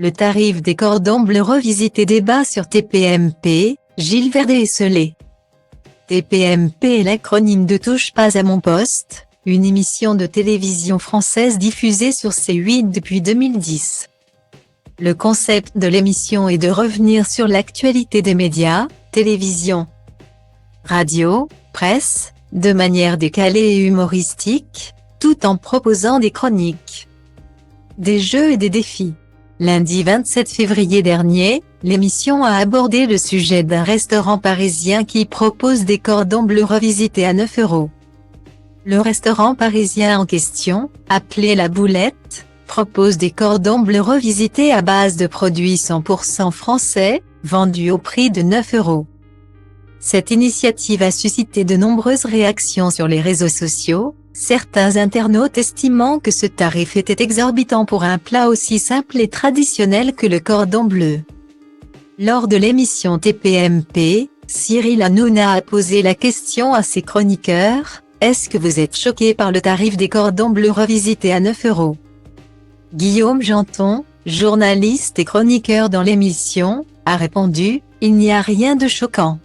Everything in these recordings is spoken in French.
Le tarif des cordons bleus revisité, débat sur TPMP, Gilles Verdet esselé. TPMP est l'acronyme de Touche pas à mon poste, une émission de télévision française diffusée sur C8 depuis 2010. Le concept de l'émission est de revenir sur l'actualité des médias, télévision, radio, presse, de manière décalée et humoristique, tout en proposant des chroniques, des jeux et des défis. Lundi 27 février dernier, l'émission a abordé le sujet d'un restaurant parisien qui propose des cordons bleus revisités à 9 €. Le restaurant parisien en question, appelé La Boulette, propose des cordons bleus revisités à base de produits 100% français, vendus au prix de 9 €. Cette initiative a suscité de nombreuses réactions sur les réseaux sociaux, certains internautes estimant que ce tarif était exorbitant pour un plat aussi simple et traditionnel que le cordon bleu. Lors de l'émission TPMP, Cyril Hanouna a posé la question à ses chroniqueurs: est-ce que vous êtes choqués par le tarif des cordons bleus revisités à 9 €? Guillaume Janton, journaliste et chroniqueur dans l'émission, a répondu: il n'y a rien de choquant.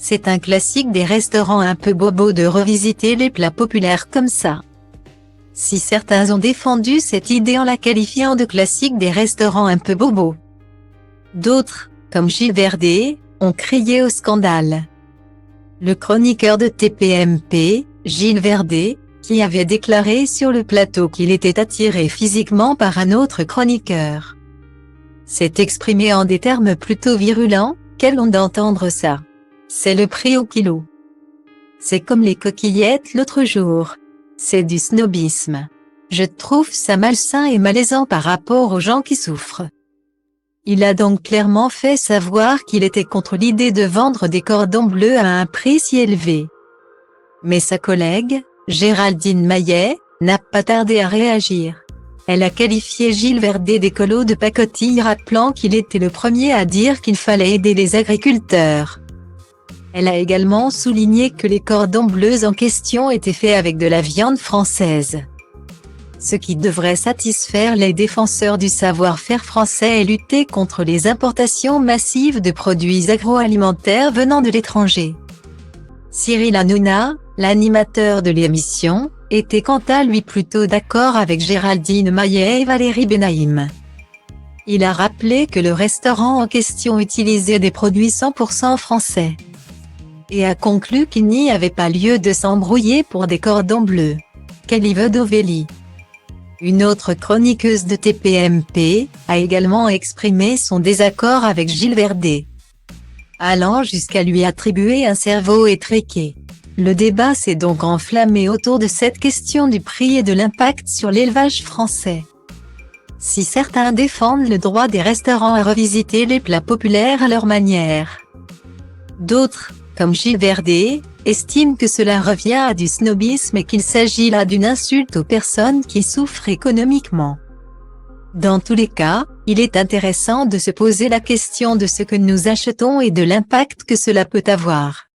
C'est un classique des restaurants un peu bobos de revisiter les plats populaires comme ça. Si certains ont défendu cette idée en la qualifiant de classique des restaurants un peu bobos, d'autres, comme Gilles Verdet, ont crié au scandale. Le chroniqueur de TPMP, Gilles Verdet, qui avait déclaré sur le plateau qu'il était attiré physiquement par un autre chroniqueur, s'est exprimé en des termes plutôt virulents: quelle honte d'entendre ça! C'est le prix au kilo. C'est comme les coquillettes l'autre jour. C'est du snobisme. Je trouve ça malsain et malaisant par rapport aux gens qui souffrent. Il a donc clairement fait savoir qu'il était contre l'idée de vendre des cordons bleus à un prix si élevé. Mais sa collègue, Géraldine Maillet, n'a pas tardé à réagir. Elle a qualifié Gilles Verdet d'écolo de pacotille, rappelant qu'il était le premier à dire qu'il fallait aider les agriculteurs. Elle a également souligné que les cordons bleus en question étaient faits avec de la viande française, ce qui devrait satisfaire les défenseurs du savoir-faire français et lutter contre les importations massives de produits agroalimentaires venant de l'étranger. Cyril Hanouna, l'animateur de l'émission, était quant à lui plutôt d'accord avec Géraldine Maillet et Valérie Benaïm. Il a rappelé que le restaurant en question utilisait des produits 100% français, et a conclu qu'il n'y avait pas lieu de s'embrouiller pour des cordons bleus. Kelly Vedovelli, une autre chroniqueuse de TPMP, a également exprimé son désaccord avec Gilles Verdet, allant jusqu'à lui attribuer un cerveau étriqué. Le débat s'est donc enflammé autour de cette question du prix et de l'impact sur l'élevage français. Si certains défendent le droit des restaurants à revisiter les plats populaires à leur manière, d'autres, comme Gilles Verdet, estiment que cela revient à du snobisme et qu'il s'agit là d'une insulte aux personnes qui souffrent économiquement. Dans tous les cas, il est intéressant de se poser la question de ce que nous achetons et de l'impact que cela peut avoir.